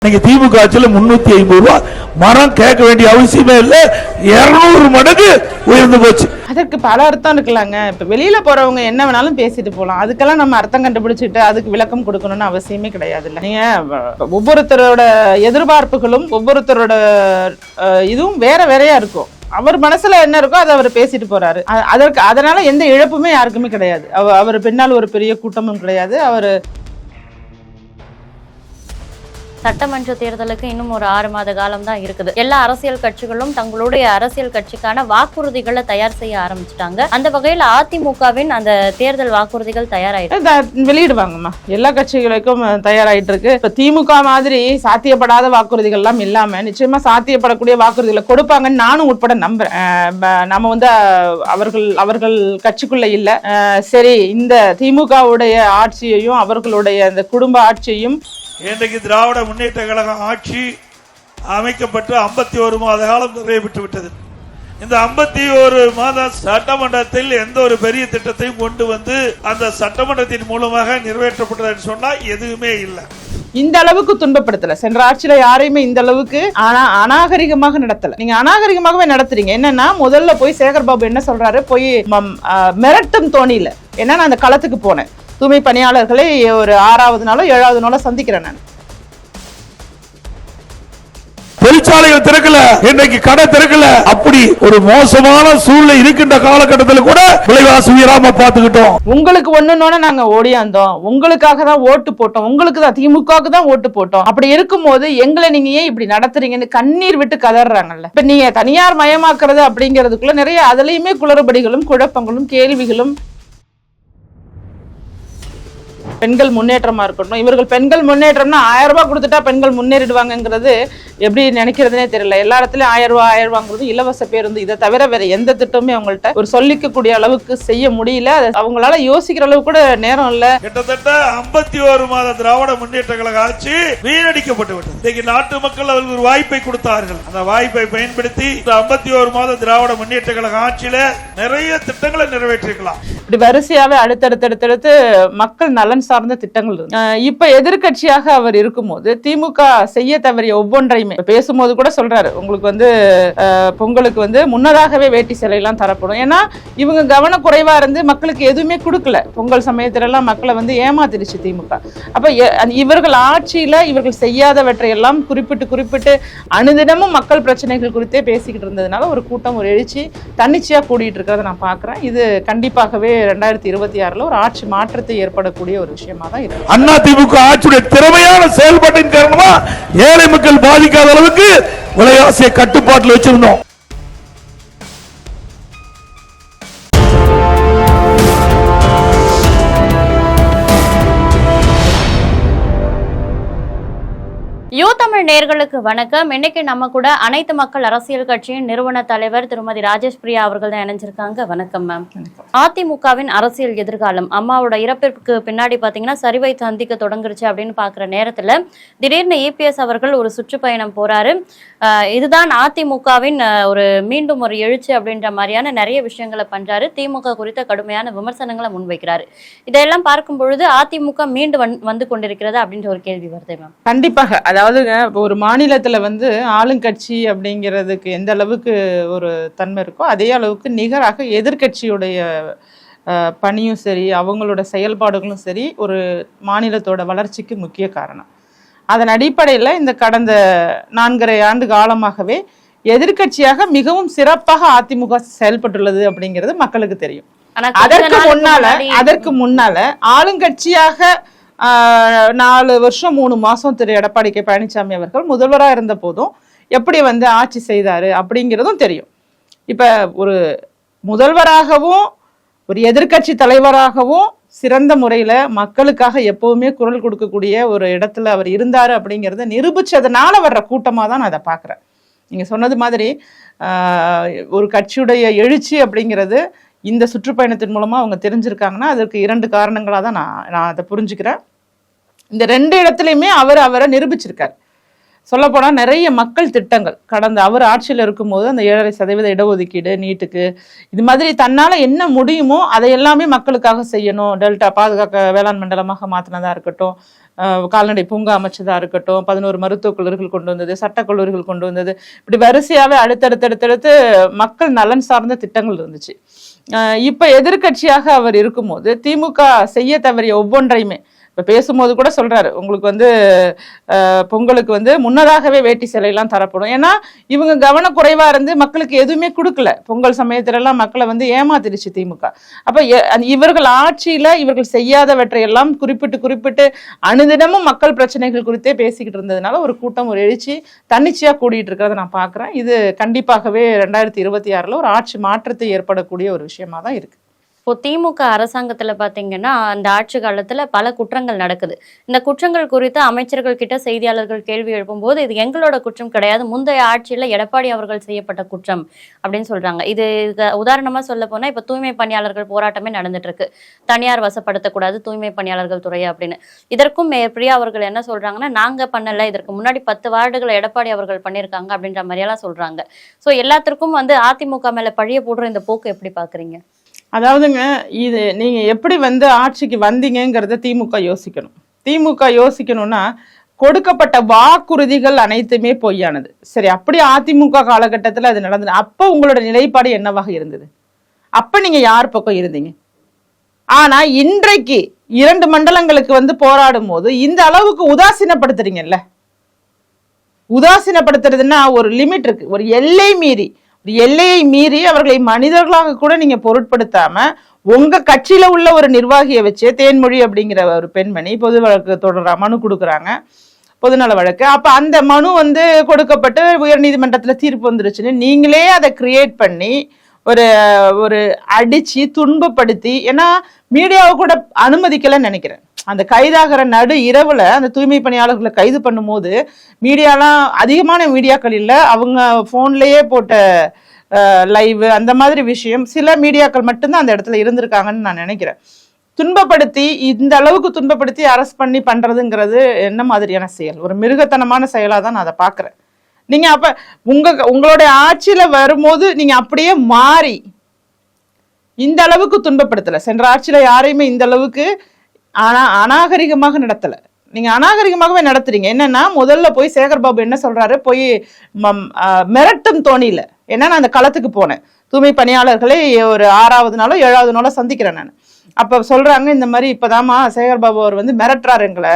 நீங்க திமுக ஆட்சியில் 350 ரூபாய் மரம் கேட்க வேண்டிய அவசியமே இல்லை, 200 மடங்கு உயர்ந்து போச்சு. அதற்கு பல அர்த்தம் இருக்கலாங்க. இப்ப வெளியில போறவங்க என்ன வேணாலும் பேசிட்டு போகலாம், அதுக்கெல்லாம் நம்ம அர்த்தம் கண்டுபிடிச்சிட்டு அதுக்கு விளக்கம் கொடுக்கணும்னு அவசியமே கிடையாது. இல்லை, நீங்க ஒவ்வொருத்தரோட எதிர்பார்ப்புகளும் ஒவ்வொருத்தரோட இதுவும் வேற வேறையா இருக்கும். அவர் மனசுல என்ன இருக்கோ அதை அவர் பேசிட்டு போறாரு. அதனால எந்த இழப்புமே யாருக்குமே கிடையாது. அவர் பின்னால் ஒரு பெரிய கூட்டமும் கிடையாது. அவர் சட்டமன்ற தேர்தலுக்கு இன்னும் ஒரு 6 மாத காலம் தான் இருக்குது. எல்லா அரசியல் கட்சிகளும் தங்களுடைய அரசியல் கட்சிக்கான வாக்குறுதிகளை தயார் செய்ய ஆரம்பிச்சிட்டாங்க. அந்த வகையில் அதிமுகவின் அந்த தேர்தல் வாக்குறுதிகள் தயாராயிட்டு வெளியிடுவாங்கம்மா. எல்லா கட்சிகளுக்கும் தயாராயிட்டு இருக்கு. இப்ப திமுக மாதிரி சாத்தியப்படாத வாக்குறுதிகள் எல்லாம் இல்லாம நிச்சயமா சாத்தியப்படக்கூடிய வாக்குறுதிகளை கொடுப்பாங்கன்னு நானும் உட்பட நம்புறேன். நம்ம அவர்கள் கட்சிக்குள்ள இல்ல. சரி, இந்த திமுகவுடைய ஆட்சியையும் அவர்களுடைய அந்த குடும்ப ஆட்சியையும் இன்றைக்கு திராவிட முன்னேற்ற கழகம் ஆட்சி அமைக்கப்பட்டு 51 மாத காலம் நிறைவேற்று விட்டது. இந்த 51 மாத சட்டமன்றத்தில் எந்த ஒரு பெரிய திட்டத்தையும் கொண்டு வந்து அந்த சட்டமன்றத்தின் மூலமாக நிறைவேற்றப்பட்டது சொன்னா எதுவுமே இல்லை. இந்த அளவுக்கு துன்பப்படுத்தல. சென்ற ஆட்சியில யாரையுமே இந்த அளவுக்கு அநாகரிகமாக நடத்தல. நீங்க அநாகரிகமாகவே நடத்துறீங்க. என்னன்னா, முதல்ல போய் சேகர்பாபு என்ன சொல்றாரு, போய் மிரட்டும் தோணியில ஏன்னா நான் அந்த களத்துக்கு போனேன். தூய்மை பணியாளர்களை ஒரு 6வது நாளோ 7வது நாளோ சந்திக்கிறேன். நான் தொழிற்சாலைகள் திறக்கல, இன்னைக்கு கடை திறக்கல. அப்படி ஒரு மோசமான சூழ்நிலை இருக்கின்ற காலகட்டத்தில் கூட விலைவாசி உயராம பார்த்துக்கிட்டோம். உங்களுக்கு ஒண்ணுன்னு நாங்க ஓடியாந்தோம், உங்களுக்காக தான் ஓட்டு போட்டோம், உங்களுக்கு தான் திமுகவுக்கு தான் ஓட்டு போட்டோம். அப்படி இருக்கும்போது எங்களை நீங்க ஏன் இப்படி நடத்துறீங்கன்னு கண்ணீர் விட்டு கதறாங்கல்ல. இப்ப நீங்க தனியார் மயமாக்குறது அப்படிங்கிறதுக்குள்ள நிறைய அதுலயுமே குளறுபடிகளும் குழப்பங்களும் கேள்விகளும். பெண்கள் முன்னேற்றமா இருக்கட்டும், இவர்கள் பெண்கள் முன்னேற்றம்னா 1000 ரூபாய் கொடுத்துட்டா பெண்கள் முன்னேறிடுவாங்கிறது எப்படி நினைக்கிறதுனே தெரியல. எல்லா இடத்துலயும் 1000 ரூபாங்கிறது இலவச பேருந்து, இதை தவிர வேற எந்த திட்டமே அவங்கள்ட்ட ஒரு சொல்லிக்கக்கூடிய அளவுக்கு செய்ய முடியல. அவங்களால யோசிக்கிற அளவுக்கு கூட நேரம் இல்ல. கிட்டத்தட்ட 51 மாத திராவிட முன்னேற்ற கழக ஆட்சி வீணடிக்கப்பட்டு விட்டது. இன்னைக்கு நாட்டு மக்கள் அவர்களுக்கு ஒரு வாய்ப்பை கொடுத்தார்கள். அந்த வாய்ப்பை பயன்படுத்தி 51 மாத திராவிட முன்னேற்ற கழக ஆட்சியில நிறைய திட்டங்களை நிறைவேற்றிருக்கலாம். இப்படி வரிசையாவே அடுத்தடுத்து மக்கள் நலன் சார்ந்த திட்டங்கள் இருக்கு. இப்ப எதிர்கட்சியாக அவர் இருக்கும்போது திமுக செய்ய தவறிய ஒவ்வொன்றையுமே பேசும்போது கூட சொல்றாரு, உங்களுக்கு பொங்கலுக்கு முன்னதாகவே வேட்டி சேலை எல்லாம் தரப்படும். ஏன்னா இவங்க கவனக்குறைவா இருந்து மக்களுக்கு எதுவுமே கொடுக்கல. பொங்கல் சமயத்துல எல்லாம் மக்களை ஏமாத்திருச்சு திமுக. அப்ப இவர்கள் ஆட்சியில இவர்கள் செய்யாதவற்றை எல்லாம் குறிப்பிட்டு அனுதினமும் மக்கள் பிரச்சனைகள் குறித்தே பேசிக்கிட்டு இருந்ததுனால ஒரு கூட்டம், ஒரு எழுச்சி தன்னிச்சையா கூடிட்டு இருக்கிறத நான் பாக்குறேன். இது கண்டிப்பாகவே 2026 ஒரு ஆட்சி மாற்றத்தை ஏற்படக்கூடிய ஒரு விஷயமா தான் இருக்கு. அண்ணா திமுக ஆட்சியுடைய திறமையான செயல்பாட்டின் காரணமா ஏழை மக்கள் பாதிக்காத அளவுக்கு விலைவாசியை கட்டுப்பாட்டில் வச்சிருந்தோம். தமிழ் நேயர்களுக்கு வணக்கம். இன்னைக்கு நம்ம கூட அனைத்து மக்கள் அரசியல் கட்சியின் நிறுவன தலைவர் திருமதி ராஜேஷ் பிரியா அவர்கள் தான் இணைஞ்சிருக்காங்க. வணக்கம் மேம். அதிமுகவின் அரசியல் எதிர்காலம், அம்மாவோட இறப்பிற்கு பின்னாடி பாத்தீங்கன்னா சரிவை சந்திக்க தொடங்குருச்சு அப்படின்னு பாக்குற நேரத்துல திடீர்னு EPS அவர்கள் ஒரு சுற்றுப்பயணம் போறாரு. இதுதான் அதிமுகவின் மீண்டும் ஒரு எழுச்சி அப்படின்ற மாதிரியான நிறைய விஷயங்களை பண்றாரு. திமுக குறித்த கடுமையான விமர்சனங்களை முன்வைக்கிறாரு. இதெல்லாம் பார்க்கும் பொழுது அதிமுக மீண்டும் வந்து கொண்டிருக்கிறது அப்படின்ற ஒரு கேள்வி வருது மேம். கண்டிப்பாக. அதாவது ஒரு மாநிலத்துல ஆளுங்கட்சி அப்படிங்கிறதுக்கு எந்த அளவுக்கு ஒரு தன்மை இருக்கோ அதே அளவுக்கு நிகராக எதிர்கட்சியுடைய பணியும் சரி, அவங்களோட செயல்பாடுகளும் சரி ஒரு மாநிலத்தோட வளர்ச்சிக்கு முக்கிய காரணம். அதன் அடிப்படையில் இந்த கடந்த 4.5 ஆண்டு காலமாகவே எதிர்கட்சியாக மிகவும் சிறப்பாக அதிமுக செயல்பட்டுள்ளது அப்படிங்கிறது மக்களுக்கு தெரியும். அதற்கு முன்னால ஆளுங்கட்சியாக 4 வருஷம் 3 மாசம் திரு எடப்பாடி கே பழனிசாமி அவர்கள் முதல்வராக இருந்த போதும் எப்படி ஆட்சி செய்தாரு அப்படிங்கிறதும் தெரியும். இப்ப ஒரு முதல்வராகவும் ஒரு எதிர்கட்சி தலைவராகவும் சிறந்த முறையில மக்களுக்காக எப்பவுமே குரல் கொடுக்கக்கூடிய ஒரு இடத்துல அவர் இருந்தாரு அப்படிங்கிறத நிரூபிச்சதுனால வர்ற கூட்டமா தான் நான் அதை பாக்குறேன். நீங்க சொன்னது மாதிரி ஒரு கட்சியுடைய எழுச்சி அப்படிங்கிறது இந்த சுற்றுப்பயணத்தின் மூலமா அவங்க தெரிஞ்சிருக்காங்கன்னா அதற்கு 2 காரணங்களா தான் நான் அதை புரிஞ்சுக்கிறேன். இந்த 2 இடத்துலையுமே அவரை நிரூபிச்சிருக்காரு. சொல்லப்போனா நிறைய மக்கள் திட்டங்கள் கடந்த அவர் ஆட்சியில் இருக்கும்போது அந்த 7.5% இடஒதுக்கீடு, நீட்டுக்கு, இது மாதிரி தன்னால என்ன முடியுமோ அதை எல்லாமே மக்களுக்காக செய்யணும். டெல்டா பாதுகாக்க வேளாண் மண்டலமாக மாத்தினதா இருக்கட்டும், கால்நடை பூங்கா அமைச்சதா இருக்கட்டும், 11 மருத்துவக் கல்லூரிகள் கொண்டு வந்தது, சட்டக்கல்லூரிகள் கொண்டு வந்தது, இப்படி வரிசையாவே அடுத்தடுத்து மக்கள் நலன் சார்ந்த திட்டங்கள் இருந்துச்சு. இப்ப எதிர்கட்சியாக அவர் இருக்கும்போது திமுக செய்ய தவறிய ஒவ்வொன்றையுமே இப்ப பேசும்போது கூட சொல்றாரு, உங்களுக்கு வந்து பொங்கலுக்கு வந்து முன்னதாகவே வேட்டி சேலையெல்லாம் தரப்படும். ஏன்னா இவங்க கவனக்குறைவா இருந்து மக்களுக்கு எதுவுமே கொடுக்கல. பொங்கல் சமயத்துல எல்லாம் மக்களை வந்து ஏமாத்திருச்சு திமுக. அப்ப இவர்கள் ஆட்சியில இவர்கள் செய்யாதவற்றை எல்லாம் குறிப்பிட்டு அனுதினமும் மக்கள் பிரச்சனைகள் குறித்தே பேசிக்கிட்டு இருந்ததுனால ஒரு கூட்டம், ஒரு எழுச்சி தன்னிச்சையா கூடிட்டு இருக்கிறத நான் பாக்குறேன். இது கண்டிப்பாகவே 2026 ஒரு ஆட்சி மாற்றத்தை ஏற்படக்கூடிய ஒரு விஷயமா தான் இருக்கு. இப்போ திமுக அரசாங்கத்துல பாத்தீங்கன்னா அந்த ஆட்சி காலத்துல பல குற்றங்கள் நடக்குது. இந்த குற்றங்கள் குறித்து அமைச்சர்கள் கிட்ட செய்தியாளர்கள் கேள்வி எழுப்பும்போது இது எங்களோட குற்றம் கிடையாது, முந்தைய ஆட்சியில எடப்பாடி அவர்கள் செய்யப்பட்ட குற்றம் அப்படின்னு சொல்றாங்க. இது உதாரணமா சொல்ல போனா இப்ப தூய்மை பணியாளர்கள் போராட்டமே நடந்துட்டு இருக்கு, தனியார் வசப்படுத்தக்கூடாது தூய்மை பணியாளர்கள் துறையை அப்படின்னு. இதற்கும் பிரியா அவர்கள் என்ன சொல்றாங்கன்னா, நாங்க பண்ணல, இதற்கு முன்னாடி 10 வார்டுகளை எடப்பாடி அவர்கள் பண்ணியிருக்காங்க அப்படின்ற மாதிரியெல்லாம் சொல்றாங்க. சோ எல்லாத்திற்கும் வந்து அதிமுக மேல பழிய போடுற இந்த போக்கு எப்படி பாக்குறீங்க? அதாவதுங்க, இது நீங்க எப்படி வந்து ஆட்சிக்கு வந்தீங்கிறத திமுக யோசிக்கணும். திமுக யோசிக்கணும்னா கொடுக்கப்பட்ட வாக்குறுதிகள் அனைத்துமே பொய்யானது. சரி, அப்படி அதிமுக காலகட்டத்தில் அது நடந்தது. அப்ப உங்களோட நிலைப்பாடு என்னவாக இருந்தது? அப்ப நீங்க யார் பக்கம் இருந்தீங்க? ஆனா இன்றைக்கு 2 மண்டலங்களுக்கு வந்து போராடும் போது இந்த அளவுக்கு உதாசீனப்படுத்துறீங்கல்ல. உதாசீனப்படுத்துறதுன்னா ஒரு லிமிட் இருக்கு, ஒரு எல்லையை மீறி அவர்களை மனிதர்களாக கூட நீங்க பொருட்படுத்தாம உங்க கட்சியில உள்ள ஒரு நிர்வாகியை வச்சு, தேன்மொழி அப்படிங்கிற ஒரு பெண்மணி பொது வழக்கு தொடர மனு கொடுக்குறாங்க, பொதுநல வழக்கு. அப்ப அந்த மனு வந்து கொடுக்கப்பட்டு உயர்நீதிமன்றத்துல தீர்ப்பு வந்துருச்சுன்னு நீங்களே அதை கிரியேட் பண்ணி ஒரு அடிச்சு துன்பப்படுத்தி, ஏன்னா மீடியாவை கூட அனுமதிக்கலன்னு நினைக்கிறேன். அந்த கைதாகிற நடு இரவுல அந்த தூய்மை பணியாளர்களை கைது பண்ணும் போது மீடியாலாம் அதிகமான மீடியாக்கள் இல்லை, அவங்க போன்லயே போட்ட லைவ் அந்த மாதிரி விஷயம் சில மீடியாக்கள் மட்டும்தான் அந்த இடத்துல இருந்திருக்காங்கன்னு நான் நினைக்கிறேன். துன்பப்படுத்தி, இந்த அளவுக்கு துன்பப்படுத்தி அரெஸ்ட் பண்ணி பண்றதுங்கிறது என்ன மாதிரியான செயல்? ஒரு மிருகத்தனமான செயலா தான் நான் அதை பாக்குறேன். நீங்க அப்ப உங்களுடைய ஆட்சியில வரும்போது நீங்க அப்படியே மாறி இந்த அளவுக்கு துன்பப்படுத்தல. சென்ற ஆட்சியில யாரையுமே இந்த அளவுக்கு அநாகரிகமாக நடத்தல. நீங்க அநாகரிகமாகவே நடத்துறீங்க. என்னன்னா, முதல்ல போய் சேகர்பாபு என்ன சொல்றாரு, போய் மிரட்டும் தோணியில, ஏன்னா நான் அந்த களத்துக்கு போனேன், தூய்மை பணியாளர்களை ஒரு 6வது நாளோ 7வது நாளோ சந்திக்கிறேன் நான். அப்ப சொல்றாங்க, இந்த மாதிரி இப்பதாமா சேகர்பாபு அவர் வந்து மிரட்டுறாரு, எங்களை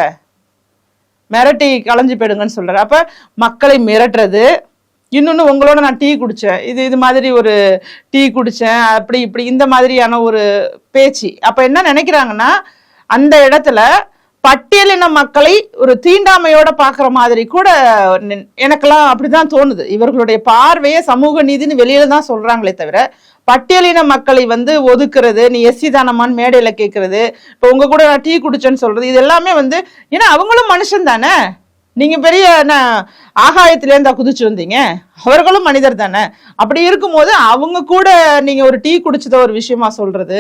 மிரட்டி களைஞ்சு போயிடுங்கன்னு சொல்றாரு. அப்ப மக்களை மிரட்டுறது, இன்னொன்னு உங்களோட நான் டீ குடிச்சேன், இது மாதிரி ஒரு டீ குடிச்சேன், அப்படி இப்படி இந்த மாதிரியான ஒரு பேச்சு. அப்ப என்ன நினைக்கிறாங்கன்னா, அந்த இடத்துல பட்டியலின மக்களை ஒரு தீண்டாமையோட பாக்குற மாதிரி கூட எனக்கெல்லாம் அப்படிதான் தோணுது. இவர்களுடைய பார்வையே சமூக நீதினு வெளியில தான் சொல்றாங்களே தவிர, பட்டியலின மக்களை வந்து ஒதுக்குறது, நீ எஸ்சி தானமான்னு மேடையில கேட்கறது, இப்ப உங்க கூட நான் டீ குடிச்சேன்னு சொல்றது, இது எல்லாமே வந்து, ஏன்னா அவங்களும் மனுஷன் தானே. நீங்க பெரிய ஆகாயத்திலேருந்தா குதிச்சு வந்தீங்க, அவர்களும் மனிதர் தானே. அப்படி இருக்கும்போது அவங்க கூட நீங்க ஒரு டீ குடிச்சத ஒரு விஷயமா சொல்றது.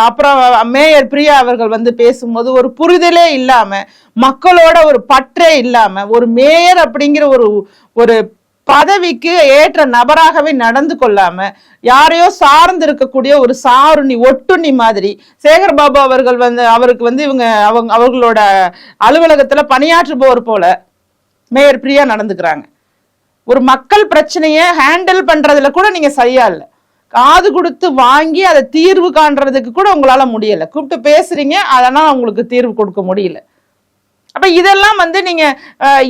அப்புறம் மேயர் பிரியா அவர்கள் வந்து பேசும்போது ஒரு புரிதலே இல்லாம, மக்களோட ஒரு பற்றே இல்லாம, ஒரு மேயர் அப்படிங்கிற ஒரு பதவிக்கு ஏற்ற நபராகவே நடந்து கொள்ளாம, யாரையோ சார்ந்து இருக்கக்கூடிய ஒரு சாருணி ஒட்டுண்ணி மாதிரி சேகர்பாபு அவர்கள் வந்து அவருக்கு வந்து அவங்களோட அலுவலகத்துல பணியாற்றுபவர் போல மேயர் பிரியா நடந்துக்கிறாங்க. ஒரு மக்கள் பிரச்சனையை ஹேண்டில் பண்றதுல கூட நீங்க சரியா இல்லை. காது கொடுத்து வாங்கி அதை தீர்வு காண்றதுக்கு கூட உங்களால முடியல. கூப்பிட்டு பேசுறீங்க, அதனால உங்களுக்கு தீர்வு கொடுக்க முடியல. அப்ப இதெல்லாம் வந்து நீங்க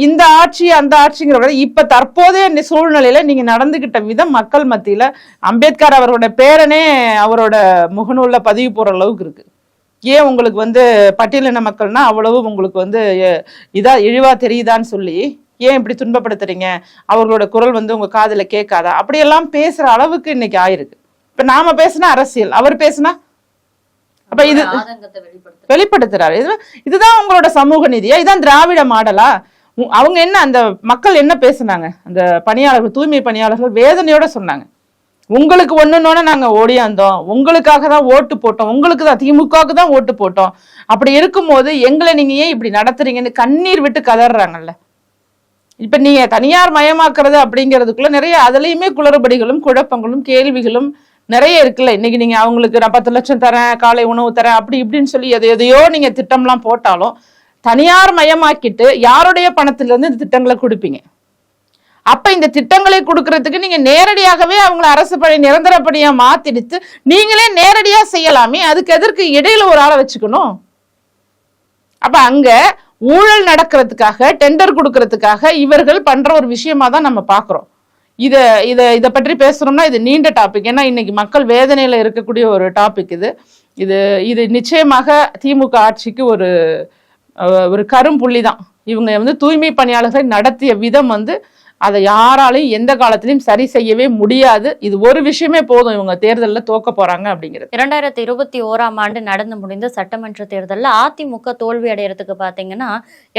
இந்த ஆட்சி அந்த ஆட்சிங்கிற இப்ப தற்போதைய சூழ்நிலையில நீங்க நடந்துகிட்ட விதம் மக்கள் மத்தியில அம்பேத்கர் அவரோட பேரனே அவரோட முகநூல்ல பதிவு போற அளவுக்கு இருக்கு. ஏன் உங்களுக்கு வந்து பட்டியலின மக்கள்னா அவ்வளவு உங்களுக்கு வந்து இழிவா தெரியுதான்னு சொல்லி ஏன் இப்படி துன்பப்படுத்துறீங்க, அவர்களோட குரல் வந்து உங்க காதுல கேட்காதா, அப்படியெல்லாம் பேசுற அளவுக்கு இன்னைக்கு ஆயிருக்கு. இப்ப நாம பேசினா அரசியல், அவர் பேசினா அப்ப இது வெளிப்படுத்துறாரு. இதுதான் உங்களோட சமூக நீதியா? இதான் திராவிட மாடலா? அவங்க என்ன, அந்த மக்கள் என்ன பேசுனாங்க? அந்த பணியாளர்கள், தூய்மை பணியாளர்கள் வேதனையோட சொன்னாங்க, உங்களுக்கு ஒண்ணுன்னு நாங்க ஓடியாந்தோம், உங்களுக்காக தான் ஓட்டு போட்டோம், உங்களுக்கு தான் திமுகவுக்கு தான் ஓட்டு போட்டோம், அப்படி இருக்கும்போது எங்களை நீங்க ஏன் இப்படி நடத்துறீங்கன்னு கண்ணீர் விட்டு கதறாங்கல்ல. இப்ப நீங்க தனியார் மயமாக்குறது அப்படிங்கிறதுக்குள்ள நிறைய அதுலயுமே குளறுபடிகளும் குழப்பங்களும் கேள்விகளும் நிறைய இருக்குல்ல. இன்னைக்கு நீங்க அவங்களுக்கு நான் 10 லட்சம் தரேன், காலை உணவு தரேன், அப்படி இப்படின்னு சொல்லி எதையோ நீங்க திட்டம்லாம் போட்டாலும் தனியார் மயமாக்கிட்டு யாருடைய பணத்திலிருந்து இந்த திட்டங்களை கொடுப்பீங்க? அப்ப இந்த திட்டங்களை கொடுக்கறதுக்கு நீங்க நேரடியாகவே அவங்கள அரசு பணி நிரந்தர பணியா மாத்திடுத்து நீங்களே நேரடியா செய்யலாமே. அதுக்கு எதற்கு இடையில ஒரு ஆளை வச்சுக்கணும்? அப்ப அங்க ஊழல் நடக்கிறதுக்காக டெண்டர் கொடுக்கறதுக்காக இவர்கள் பண்ற ஒரு விஷயமா தான் நம்ம பாக்குறோம். இத பற்றி பேசுறோம்னா இது நீண்ட டாபிக். ஏன்னா இன்னைக்கு மக்கள் வேதனையில இருக்கக்கூடிய ஒரு டாபிக் இது. இது நிச்சயமாக திமுக ஆட்சிக்கு ஒரு கரும்புள்ளி தான். இவங்க தூய்மை பணியாளர்களை நடத்திய விதம் அதை யாராலையும் எந்த காலத்திலையும் சரி செய்யவே முடியாது. இது ஒரு விஷயமே போதும், இவங்க தேர்தலில் தோக்க போறாங்க அப்படிங்கிறது. 2021ஆம் ஆண்டு நடந்து முடிந்த சட்டமன்ற தேர்தலில் அதிமுக தோல்வி அடைகிறதுக்கு பாத்தீங்கன்னா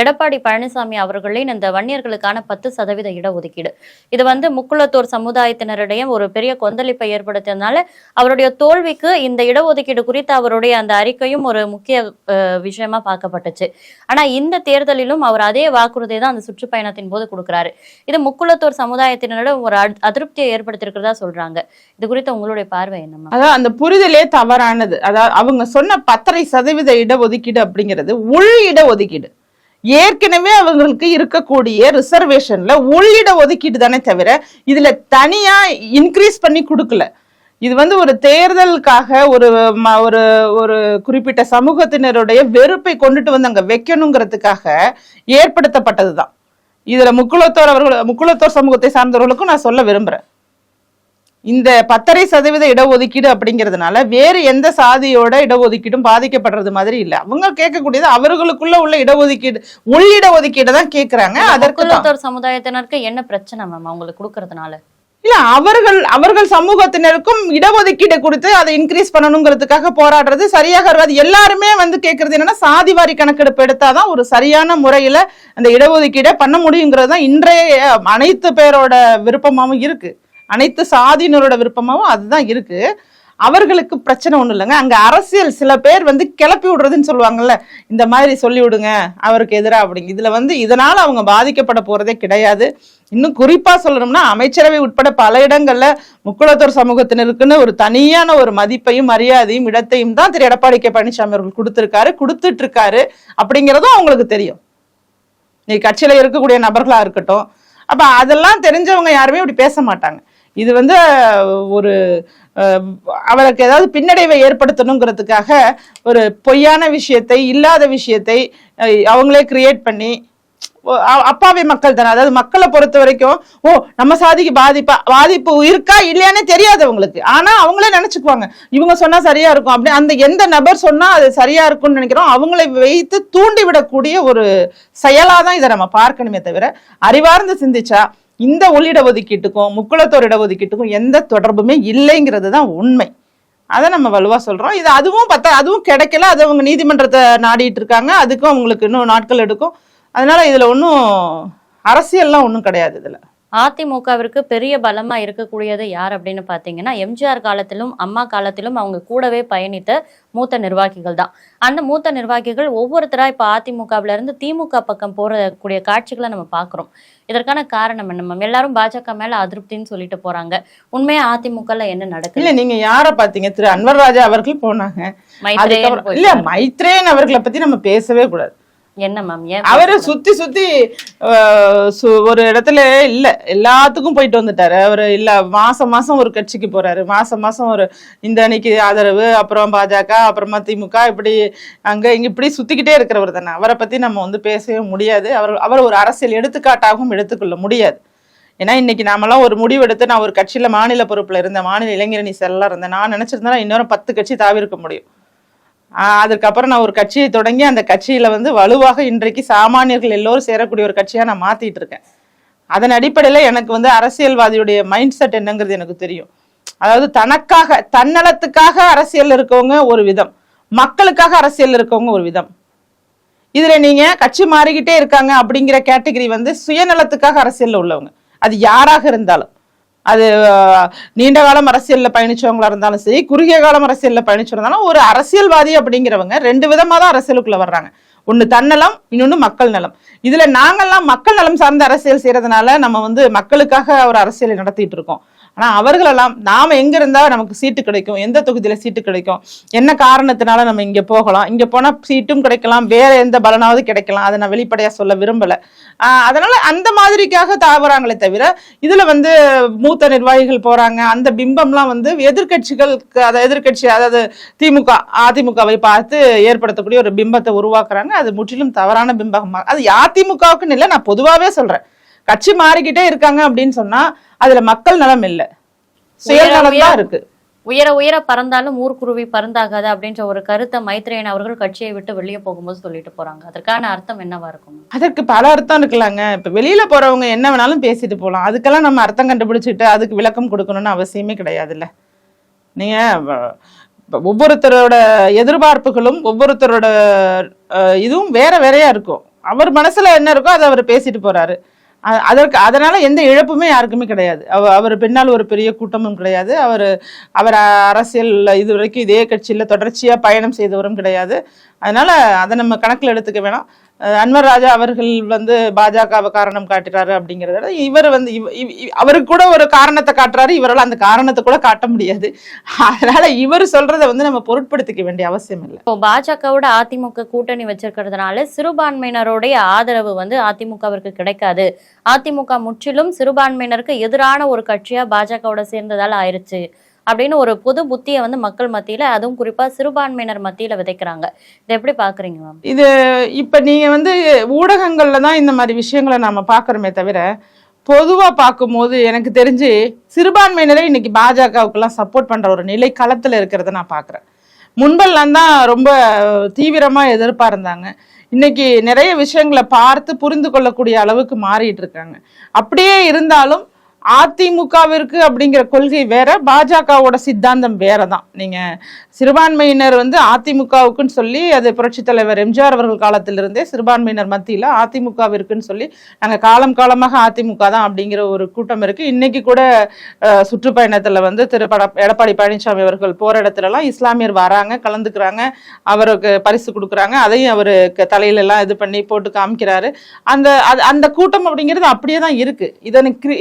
எடப்பாடி பழனிசாமி அவர்களின் இந்த வன்னியர்களுக்கான 10% இடஒதுக்கீடு இது முக்குளத்தூர் சமுதாயத்தினரிடையே ஒரு பெரிய கொந்தளிப்பை ஏற்படுத்தியதுனால அவருடைய தோல்விக்கு இந்த இடஒதுக்கீடு குறித்து அவருடைய அந்த அறிக்கையும் ஒரு முக்கிய விஷயமா பார்க்கப்பட்டுச்சு. ஆனா இந்த தேர்தலிலும் அவர் அதே வாக்குறுதியை தான் அந்த சுற்றுப்பயணத்தின் போது கொடுக்கிறாரு. இது முக்குளத்தூர் சமுதாயத்தினரிடம் ஒரு அதிருப்தியை ஏற்படுத்தியிருக்கிறதா சொல்றாங்க. இது குறித்து உங்களுடைய பார்வை என்னமா? அதான் அந்த புரிதலே தவறானது. அதாவது அவங்க சொன்ன 10% இடஒதுக்கீடு அப்படிங்கிறது உள் இடஒதுக்கீடு. ஏற்கனவே அவங்களுக்கு இருக்கக்கூடிய ரிசர்வேஷன்ல உள் இடஒதுக்கீடு தானே தவிர இதுல தனியா இன்க்ரீஸ் பண்ணி கொடுக்கல. இது ஒரு தேர்தலுக்காக ஒரு குறிப்பிட்ட சமூகத்தினருடைய வெறுப்பை கொண்டுட்டு அங்க வைக்கணுங்கிறதுக்காக ஏற்படுத்தப்பட்டதுதான். இதுல முக்குளத்தோர் சமூகத்தை சார்ந்தவர்களுக்கும் நான் சொல்ல விரும்புறேன், இந்த 10% இடஒதுக்கீடு அப்படிங்கிறதுனால வேறு எந்த சாதியோட இடஒதுக்கீடும் பாதிக்கப்படுறது மாதிரி இல்ல. அவங்க கேட்கக்கூடியது அவர்களுக்குள்ள உள்ள இடஒதுக்கீடு, உள் இடஒதுக்கீடு தான் கேட்கிறாங்க. அதற்கு சமுதாயத்தினருக்கு என்ன பிரச்சனை மேம் அவங்களுக்கு கொடுக்கறதுனால? இல்ல, அவர்கள் சமூகத்தினருக்கும் இடஒதுக்கீடு கொடுத்து அதை இன்க்ரீஸ் பண்ணணுங்கிறதுக்காக போராடுறது சரியாக இருக்காது. எல்லாருமே கேட்கறது என்னன்னா சாதிவாரி கணக்கெடுப்பு எடுத்தாதான் ஒரு சரியான முறையில அந்த இடஒதுக்கீடை பண்ண முடியுங்கிறது தான் இன்றைய அனைத்து பேரோட விருப்பமாவும் இருக்கு. அனைத்து சாதியினரோட விருப்பமாவும் அதுதான் இருக்கு. அவர்களுக்கு பிரச்சனை ஒண்ணும் இல்லைங்க. அங்க அரசியல் சில பேர் கிளப்பி விடுறதுன்னு சொல்லுவாங்கல்ல, இந்த மாதிரி சொல்லி விடுங்க அவருக்கு எதிராக அப்படிங்க. இதுல இதனால அவங்க பாதிக்கப்பட போறதே கிடையாது. இன்னும் குறிப்பா சொல்லணும்னா அமைச்சரவை உட்பட பல இடங்கள்ல முக்குளத்தோர் சமூகத்தினருக்குன்னு ஒரு தனியான ஒரு மதிப்பையும் மரியாதையும் இடத்தையும் தான் திரு எடப்பாடி கே பழனிசாமி அவர்கள் கொடுத்துட்டு இருக்காரு அப்படிங்கிறதும் அவங்களுக்கு தெரியும். நீ கட்சியில இருக்கக்கூடிய நபர்களா இருக்கட்டும். அப்ப அதெல்லாம் தெரிஞ்சவங்க யாருமே இப்படி பேச மாட்டாங்க. இது ஒரு அவருக்கு ஏதாவது பின்னடைவை ஏற்படுத்தணுங்கிறதுக்காக ஒரு பொய்யான விஷயத்தை, இல்லாத விஷயத்தை அவங்களே கிரியேட் பண்ணி அப்பாவி மக்கள் தானே, அதாவது மக்களை பொறுத்த வரைக்கும் நம்ம சாதிக்கு பாதிப்பு இருக்கா இல்லையானே தெரியாது அவங்களுக்கு. ஆனா அவங்களே நினைச்சுக்குவாங்க இவங்க சொன்னா சரியா இருக்கும் அப்படி. அந்த எந்த நபர் சொன்னா அது சரியா இருக்கும்னு நினைக்கிறோம் அவங்களை வைத்து தூண்டி விடக்கூடிய ஒரு செயலாதான் இதை நம்ம பார்க்கணுமே தவிர அறிவார்ந்து சிந்திச்சா இந்த உள்ளிடஒதுக்கீட்டுக்கும் முக்குளத்தோர் இடஒதுக்கீட்டுக்கும் எந்த தொடர்புமே இல்லைங்கிறது தான் உண்மை. அதை நம்ம வலுவா சொல்றோம். இது அதுவும் கிடைக்கல, அது அவங்க நீதிமன்றத்தை நாடிட்டு இருக்காங்க. அதுக்கும் அவங்களுக்கு இன்னும் நாட்கள் எடுக்கும். அதனால இதுல ஒன்றும் அரசியல்லாம் ஒன்றும் கிடையாது. இதுல அதிமுகவிற்கு பெரிய பலமா இருக்கக்கூடியது யார் அப்படின்னு பாத்தீங்கன்னா எம்ஜிஆர் காலத்திலும் அம்மா காலத்திலும் அவங்க கூடவே பயணித்த மூத்த நிர்வாகிகள் தான். அந்த மூத்த நிர்வாகிகள் ஒவ்வொருத்தரா இப்ப அதிமுகவில இருந்து திமுக பக்கம் போறக்கூடிய காட்சிகளை நம்ம பாக்குறோம். இதற்கான காரணம் என்ன மேம்? எல்லாரும் பாஜக மேல அதிருப்தின்னு சொல்லிட்டு போறாங்க. உண்மையா அதிமுகல என்ன நடக்குது? இல்ல, நீங்க யார பாத்தீங்க? திரு அன்வர் ராஜா அவர்கள் போனாங்க. இல்ல, மைத்ரேயன் அவர்களை பத்தி நம்ம பேசவே கூடாது. என்ன மேம்? அவரு சுத்தி ஒரு இடத்துல இல்ல எல்லாத்துக்கும் போயிட்டு வந்துட்டாரு. அவரு இல்ல மாசம் ஒரு கட்சிக்கு போறாரு, மாசம் ஒரு இந்த அணிக்கு ஆதரவு, அப்புறம் பாஜக, அப்புறமா திமுக, இப்படி அங்க இங்க இப்படி சுத்திக்கிட்டே இருக்கிறவர் தானே. அவரை பத்தி நம்ம பேசவே முடியாது. அவர் ஒரு அரசியல் எடுத்துக்காட்டாகவும் எடுத்துக்கொள்ள முடியாது. ஏன்னா இன்னைக்கு நாமெல்லாம் ஒரு முடிவு எடுத்து, நான் ஒரு கட்சியில மாநில பொறுப்புல இருந்தேன், மாநில இளைஞரணி செல்லாம் இருந்தேன், நான் நினைச்சிருந்தா இன்னொரு 10 கட்சி தாவிருக்க முடியும். அதுக்கப்புறம் நான் ஒரு கட்சியை தொடங்கி அந்த கட்சியில வலுவாக இன்றைக்கு சாமானியர்கள் எல்லோரும் சேரக்கூடிய ஒரு கட்சியா நான் மாத்திட்டு இருக்கேன். அதன் அடிப்படையில எனக்கு அரசியல்வாதியுடைய மைண்ட் செட் என்னங்கிறது எனக்கு தெரியும். அதாவது தன்னலத்துக்காக அரசியல் இருக்கவங்க ஒரு விதம், மக்களுக்காக அரசியல் இருக்கவங்க ஒரு விதம். இதுல நீங்க கட்சி மாறிக்கிட்டே இருக்காங்க அப்படிங்கிற கேட்டகரி சுயநலத்துக்காக அரசியல்ல உள்ளவங்க, அது யாராக இருந்தாலும், அது நீண்ட காலம் அரசியல்ல பயணிச்சவங்களா இருந்தாலும் சரி, குறுகிய காலம் அரசியல்ல பயணிச்சிருந்தாலும், ஒரு அரசியல்வாதி அப்படிங்கிறவங்க 2 விதமா தான் அரசியலுக்குள்ள வர்றாங்க. ஒண்ணு தன்னலம், இன்னொன்னு மக்கள் நலம். இதுல நாங்கெல்லாம் மக்கள் நலம் சார்ந்த அரசியல் செய்யறதுனால நம்ம வந்து மக்களுக்காக ஒரு அரசியலை நடத்திட்டு இருக்கோம். ஆனா அவர்களெல்லாம் நாம எங்க இருந்தா நமக்கு சீட்டு கிடைக்கும், எந்த தொகுதியில சீட்டு கிடைக்கும், என்ன காரணத்தினால நம்ம இங்க போகலாம், இங்க போனா சீட்டும் கிடைக்கலாம், வேற எந்த பலனாவது கிடைக்கலாம், அதை நான் வெளிப்படையா சொல்ல விரும்பல. அதனால அந்த மாதிரிக்காக தாவறாங்களே தவிர இதுல வந்து மூத்த நிர்வாகிகள் போறாங்க, அந்த பிம்பம்லாம் வந்து எதிர்கட்சிகளுக்கு, எதிர்கட்சி அதாவது திமுக அதிமுகவை பார்த்து ஏற்படுத்தக்கூடிய ஒரு பிம்பத்தை உருவாக்குறாங்க. அது முற்றிலும் தவறான பிம்பமாக, அது அதிமுகவுக்குன்னு இல்லை, நான் பொதுவாவே சொல்றேன். கட்சி மாறிக்கிட்டே இருக்காங்க அப்படின்னு சொன்னா அதுல மக்கள் நலம் இல்ல, சுயநலம் தான் இருக்கு. உயர உயர பறந்தாலும் ஊர்க்குருவி பறந்தாகாது அப்படின்ற ஒரு கருத்தை மைத்ரேயன் அவர்கள் கட்சியை விட்டு வெளியே போகும்போது சொல்லிட்டு போறாங்க. அதற்கான அர்த்தம் என்னவா இருக்கும்? அதற்கு பல அர்த்தம் இருக்கலாங்க. இப்ப வெளியில போறவங்க என்ன வேணாலும் பேசிட்டு போலாம், அதுக்கெல்லாம் நம்ம அர்த்தம் கண்டுபிடிச்சிட்டு அதுக்கு விளக்கம் கொடுக்கணும்னு அவசியமே கிடையாதுல்ல. நீங்க ஒவ்வொருத்தரோட எதிர்பார்ப்புகளும் ஒவ்வொருத்தரோட இதுவும் வேற வேறையா இருக்கும். அவர் மனசுல என்ன இருக்கோ அதை அவர் பேசிட்டு போறாரு. அதனால எந்த இழப்புமே யாருக்குமே கிடையாது. அவர் பின்னால் ஒரு பெரிய கூட்டமும் கிடையாது. அவர் அரசியல் இது வரைக்கும் இதே கட்சியில தொடர்ச்சியா பயணம் செய்தவரும் கிடையாது. அதனால அதை நம்ம கணக்கில் எடுத்துக்க வேணாம். அன்வர் ராஜா அவர்கள் வந்து பாஜகவை காரணம் காட்டுறாரு அப்படிங்கிறத இவர் வந்து அவருக்கு கூட ஒரு காரணத்தை காட்டுறாரு, இவரால் அந்த காரணத்தை கூட காட்ட முடியாது. அதனால இவர் சொல்றதை வந்து நம்ம பொருட்படுத்திக்க வேண்டிய அவசியம் இல்லை. இப்போ பாஜகவோட அதிமுக கூட்டணி வச்சிருக்கிறதுனால சிறுபான்மையினருடைய ஆதரவு வந்து அதிமுகவிற்கு கிடைக்காது, அதிமுக முற்றிலும் சிறுபான்மையினருக்கு எதிரான ஒரு கட்சியா பாஜகவோட சேர்ந்ததால ஆயிருச்சு அப்படின்னு ஒரு பொது புத்தியை வந்து மக்கள் மத்தியில, அதுவும் குறிப்பா சிறுபான்மையினர் மத்தியில விதைக்கிறாங்க. இதை எப்படி பாக்குறீங்க மேம்? இது இப்ப நீங்க வந்து ஊடகங்கள்ல தான் இந்த மாதிரி விஷயங்களை நாம பாக்குறோமே தவிர பொதுவா பார்க்கும்போது எனக்கு தெரிஞ்சு சிறுபான்மையினரை இன்னைக்கு பாஜகவுக்கெல்லாம் சப்போர்ட் பண்ற ஒரு நிலை களத்துல இருக்கிறத நான் பாக்குறேன். முன்பெல்லாம் தான் ரொம்ப தீவிரமா எதிர்ப்பா இருந்தாங்க. இன்னைக்கு நிறைய விஷயங்களை பார்த்து புரிந்து கொள்ளக்கூடிய அளவுக்கு மாறிட்டு இருக்காங்க. அப்படியே இருந்தாலும் அதிமுகவிற்கு அப்படிங்கிற கொள்கை வேற, பாஜகவோட சித்தாந்தம் வேறதான். நீங்க சிறுபான்மையினர் வந்து அதிமுகவுக்குன்னு சொல்லி, அது புரட்சி தலைவர் எம்ஜிஆர் அவர்கள் காலத்திலிருந்தே சிறுபான்மையினர் மத்தியில அதிமுகவிற்குன்னு சொல்லி நாங்க காலம் காலமாக அதிமுக தான் அப்படிங்கிற ஒரு கூட்டம் இருக்கு. இன்னைக்கு கூட சுற்றுப்பயணத்துல வந்து எடப்பாடி பழனிசாமி அவர்கள் போற இடத்துல எல்லாம் இஸ்லாமியர் வராங்க, கலந்துக்கிறாங்க, அவருக்கு பரிசு கொடுக்குறாங்க, அதையும் அவருக்கு தலையில எல்லாம் இது பண்ணி போட்டு காமிக்கிறாரு. அந்த கூட்டம் அப்படிங்கிறது அப்படியே தான் இருக்கு.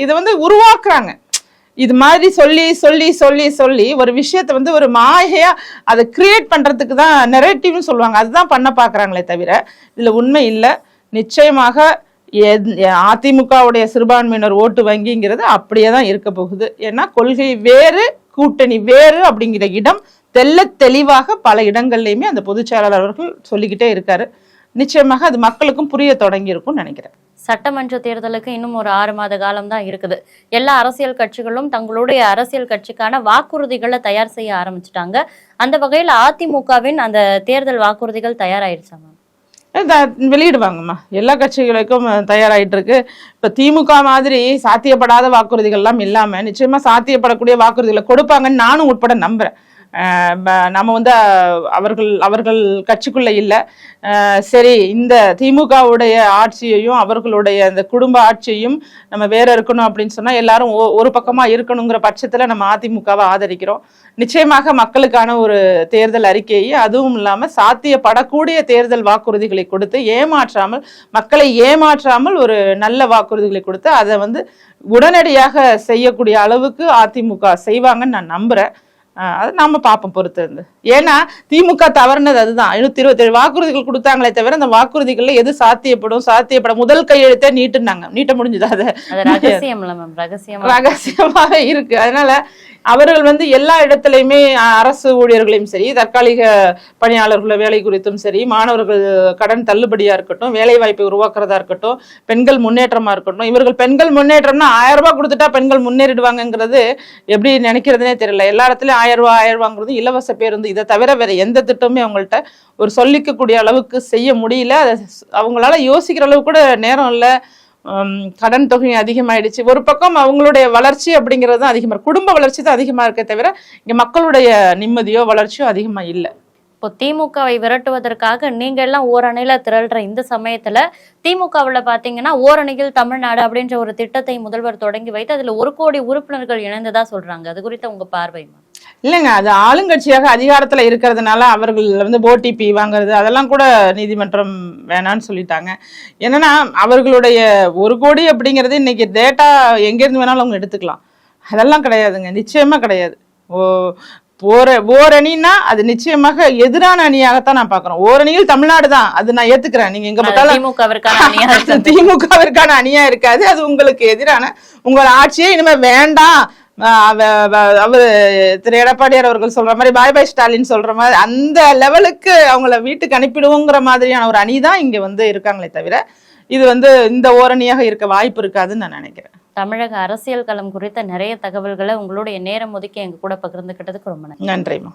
இதை வந்து உருவாக்குறாங்க. இது மாதிரி சொல்லி சொல்லி சொல்லி சொல்லி ஒரு விஷயத்தை வந்து ஒரு மாயையா அதை கிரியேட் பண்றதுக்கு தான் நெரேட்டிவ்னு சொல்லுவாங்க, அதுதான் பண்ண பாக்குறாங்களே தவிர இதுல உண்மை இல்லை. நிச்சயமாக அதிமுகவுடைய சிறுபான்மையினர் ஓட்டு வங்கிங்கிறது அப்படியே தான் இருக்க போகுது. ஏன்னா கொள்கை வேறு, கூட்டணி வேறு அப்படிங்கிற இடம் தெல்ல தெளிவாக பல இடங்கள்லையுமே அந்த பொதுச் செயலாளர் அவர்கள் சொல்லிக்கிட்டே இருக்காரு. நிச்சயமாக அது மக்களுக்கும் புரிய தொடங்கி இருக்கும்னு நினைக்கிறேன். சட்டமன்ற தேர்தலுக்கு இன்னும் ஒரு 6 மாத காலம் தான் இருக்குது. எல்லா அரசியல் கட்சிகளும் தங்களுடைய அரசியல் கட்சிக்கான வாக்குறுதிகளை தயார் செய்ய ஆரம்பிச்சுட்டாங்க. அந்த வகையில் அதிமுகவின் அந்த தேர்தல் வாக்குறுதிகள் தயாராயிருச்சா மேம்? வெளியிடுவாங்கம்மா, எல்லா கட்சிகளுக்கும் தயாராயிட்டு இருக்கு. இப்ப திமுக மாதிரி சாத்தியப்படாத வாக்குறுதிகள் எல்லாம் இல்லாம நிச்சயமா சாத்தியப்படக்கூடிய வாக்குறுதிகளை கொடுப்பாங்கன்னு நானும் உட்பட நம்புறேன். நம்ம வந்து அவர்கள் கட்சிக்குள்ள இல்லை. சரி, இந்த திமுகவுடைய ஆட்சியையும் அவர்களுடைய அந்த குடும்ப ஆட்சியையும் நம்ம வேற இருக்கணும் அப்படின்னு சொன்னா எல்லாரும் ஒரு பக்கமா இருக்கணுங்கிற பட்சத்துல நம்ம அதிமுகவை ஆதரிக்கிறோம். நிச்சயமாக மக்களுக்கான ஒரு தேர்தல் அறிக்கையை, அதுவும் இல்லாம சாத்தியப்படக்கூடிய தேர்தல் வாக்குறுதிகளை கொடுத்து ஏமாற்றாமல், மக்களை ஏமாற்றாமல் ஒரு நல்ல வாக்குறுதிகளை கொடுத்து அதை வந்து உடனடியாக செய்யக்கூடிய அளவுக்கு அதிமுக செய்வாங்கன்னு நான் நம்புறேன். அது நாம பார்ப்போம் பொறுத்து இருந்து. ஏன்னா திமுக தவறுனது அதுதான். 127 வாக்குறுதிகள் கொடுத்தாங்களே தவிர அந்த வாக்குறுதிகள்ல எது சாத்தியப்பட முதல் கையெழுத்தே நீட்ட முடிஞ்சது. அது ரகசியமாக இருக்கு. அதனால அவர்கள் வந்து எல்லா இடத்துலையுமே அரசு ஊழியர்களையும் சரி, தற்காலிக பணியாளர்கள வேலை குறித்தும் சரி, மாணவர்கள் கடன் தள்ளுபடியா இருக்கட்டும், வேலை வாய்ப்பை உருவாக்குறதா இருக்கட்டும், பெண்கள் முன்னேற்றமா இருக்கட்டும், இவர்கள் பெண்கள் முன்னேற்றம்னா 1000 ரூபாய் கொடுத்துட்டா பெண்கள் முன்னேறிடுவாங்கிறது எப்படி நினைக்கிறதுனே தெரியல. எல்லா இடத்துலயும் 1000 ரூபாங்கிறது இலவச பேருந்து, இதை தவிர வேற எந்த திட்டமுமே அவங்கள்ட்ட ஒரு சொல்லிக்கக்கூடிய அளவுக்கு செய்ய முடியல. அதை அவங்களால யோசிக்கிற அளவுக்கு கூட நேரம் இல்லை. கடன் தொகை அதிகமாயிடுச்சு. ஒரு பக்கம் அவங்களுடைய வளர்ச்சி அப்படிங்கிறது தான் அதிகமா, குடும்ப வளர்ச்சி தான் அதிகமா இருக்க தவிர இங்க மக்களுடைய நிம்மதியோ வளர்ச்சியோ அதிகமா இல்லை. இப்போ திமுகவை விரட்டுவதற்காக நீங்க எல்லாம் ஓரணியில திரள்ற இந்த சமயத்துல திமுகவுல பாத்தீங்கன்னா ஓரணியில் தமிழ்நாடு அப்படின்ற ஒரு திட்டத்தை முதல்வர் தொடங்கி வைத்து அதுல 1 கோடி உறுப்பினர்கள் இணைந்ததா சொல்றாங்க. அது குறித்த உங்க பார்வை? இல்லைங்க, அது ஆளுங்கட்சியாக அதிகாரத்துல இருக்கிறதுனால அவர்கள் வந்து ஓடிபி வாங்குறது அதெல்லாம் கூட நீதிமன்றம் வேணான்னு சொல்லிட்டாங்க. என்னன்னா அவர்களுடைய 1 கோடி அப்படிங்கிறது இன்னைக்கு டேட்டா எங்கேருந்து வேணாலும் அவங்க எடுத்துக்கலாம். அதெல்லாம் கிடையாதுங்க, நிச்சயமா கிடையாது. ஓரணின்னா அது நிச்சயமாக எதிரான அணியாகத்தான் நான் பாக்குறேன். ஓரணியில் தமிழ்நாடு தான், அது நான் ஏத்துக்கிறேன். நீங்க எங்க பார்த்தாலும் திமுகவிற்கான அணியா இருக்காது, அது உங்களுக்கு எதிரான உங்கள் ஆட்சியே இனிமே வேண்டாம். அவரு திரு எடப்பாடியார் அவர்கள் சொல்ற மாதிரி பாய் பாய் ஸ்டாலின் சொல்ற மாதிரி அந்த லெவலுக்கு அவங்கள வீட்டுக்கு அனுப்பிடுவோங்கிற மாதிரியான ஒரு அணி தான் இங்க வந்து இருக்காங்களே தவிர இது வந்து இந்த ஓரணியாக இருக்க வாய்ப்பு இருக்காதுன்னு நான் நினைக்கிறேன். தமிழக அரசியல் களம் குறித்த நிறைய தகவல்களை உங்களுடைய நேரம் ஒதுக்கி எங்க கூட பகிர்ந்துகிட்டதுக்கு ரொம்ப நன்றி. நன்றிமா.